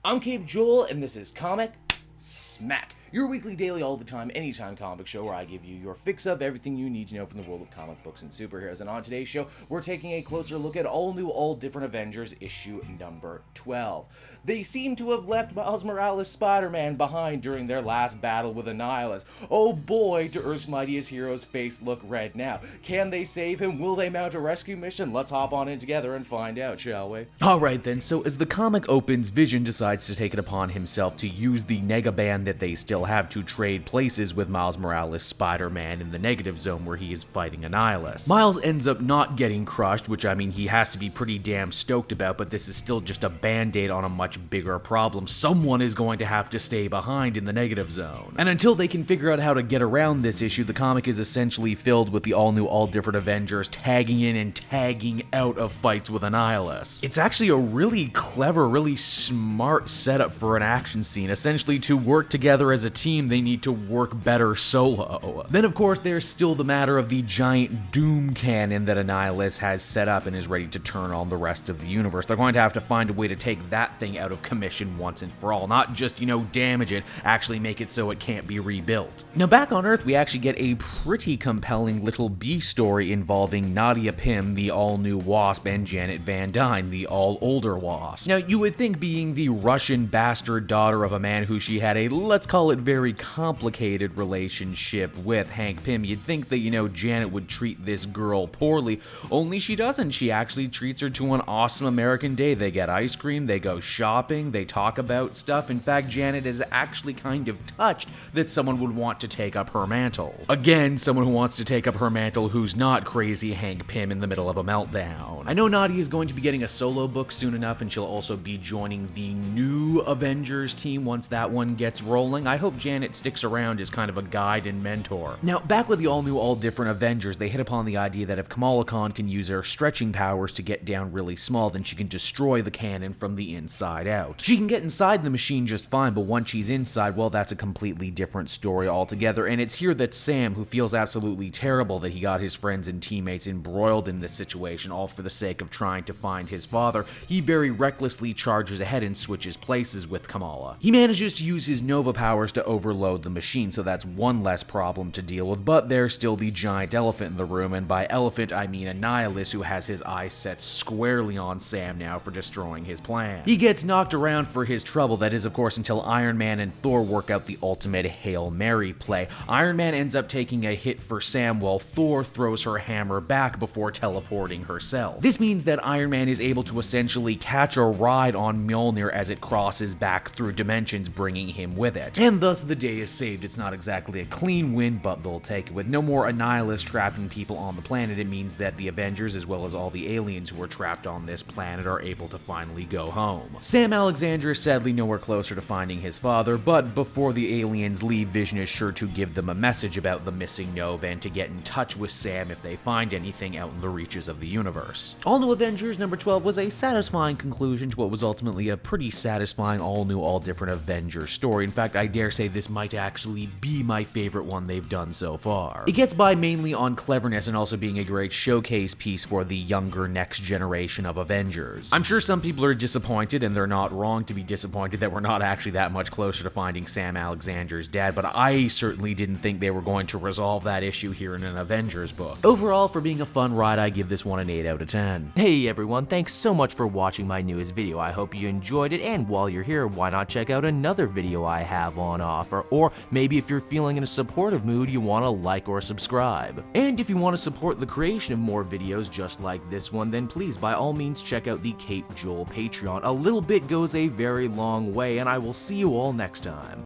I'm Cape Joel, and this is Comic Smack, your weekly, daily, all the time, anytime comic show where I give you your fix of everything you need to know from the world of comic books and superheroes. And on today's show, we're taking a closer look at all new, all different Avengers issue number 12. They seem to have left Ms.Marvel's Spider-Man behind during their last battle with Annihilus. Oh boy, do Earth's mightiest heroes' face look red now. Can they save him? Will they mount a rescue mission? Let's hop on in together and find out, shall we? Alright then, so as the comic opens, Vision decides to take it upon himself to use the Negaband that they still have to trade places with Miles Morales' Spider-Man in the Negative Zone where he is fighting Annihilus. Miles ends up not getting crushed, which I mean he has to be pretty damn stoked about, but this is still just a band-aid on a much bigger problem. Someone is going to have to stay behind in the Negative Zone. And until they can figure out how to get around this issue, the comic is essentially filled with the all-new, all-different Avengers tagging in and tagging out of fights with Annihilus. It's actually a really clever, really smart setup for an action scene. Essentially, to work together as a team, they need to work better solo. Then of course there's still the matter of the giant doom cannon that Annihilus has set up and is ready to turn on the rest of the universe. They're going to have to find a way to take that thing out of commission once and for all. Not just, damage it, actually make it so it can't be rebuilt. Now back on Earth, we actually get a pretty compelling little B story involving Nadia Pym, the all-new Wasp, and Janet Van Dyne, the all-older Wasp. Now you would think, being the Russian bastard daughter of a man who she had a, let's call it, very complicated relationship with, Hank Pym, you'd think that, Janet would treat this girl poorly, only she doesn't. She actually treats her to an awesome American day. They get ice cream, they go shopping, they talk about stuff. In fact, Janet is actually kind of touched that someone would want to take up her mantle. Again, someone who wants to take up her mantle who's not crazy Hank Pym in the middle of a meltdown. I know Nadia is going to be getting a solo book soon enough, and she'll also be joining the new Avengers team once that one gets rolling. I hope Janet sticks around as kind of a guide and mentor. Now, back with the all-new, all-different Avengers, they hit upon the idea that if Kamala Khan can use her stretching powers to get down really small, then she can destroy the cannon from the inside out. She can get inside the machine just fine, but once she's inside, well, that's a completely different story altogether, and it's here that Sam, who feels absolutely terrible that he got his friends and teammates embroiled in this situation, all for the sake of trying to find his father, he very recklessly charges ahead and switches places with Kamala. He manages to use his Nova powers to overload the machine, so that's one less problem to deal with, but there's still the giant elephant in the room, and by elephant I mean Annihilus, who has his eyes set squarely on Sam now for destroying his plan. He gets knocked around for his trouble, that is of course until Iron Man and Thor work out the ultimate Hail Mary play. Iron Man ends up taking a hit for Sam while Thor throws her hammer back before teleporting herself. This means that Iron Man is able to essentially catch a ride on Mjolnir as it crosses back through dimensions, bringing him with it. And thus the day is saved. It's not exactly a clean win, but they'll take it. With no more Annihilus trapping people on the planet, it means that the Avengers, as well as all the aliens who are trapped on this planet, are able to finally go home. Sam Alexander is sadly nowhere closer to finding his father, but before the aliens leave, Vision is sure to give them a message about the missing Nova and to get in touch with Sam if they find anything out in the reaches of the universe. All New Avengers number 12 was a satisfying conclusion to what was ultimately a pretty satisfying all-new, all-different Avengers story. In fact, I dare say this might actually be my favorite one they've done so far. It gets by mainly on cleverness and also being a great showcase piece for the younger next generation of Avengers. I'm sure some people are disappointed, and they're not wrong to be disappointed that we're not actually that much closer to finding Sam Alexander's dad, but I certainly didn't think they were going to resolve that issue here in an Avengers book. Overall, for being a fun ride, I give this one an 8 out of 10. Hey everyone, thanks so much for watching my newest video. I hope you enjoyed it, and while you're here, why not check out another video I have on offer, or maybe if you're feeling in a supportive mood, you want to like or subscribe. And if you want to support the creation of more videos just like this one, then please by all means check out the Cape Joel Patreon. A little bit goes a very long way, and I will see you all next time.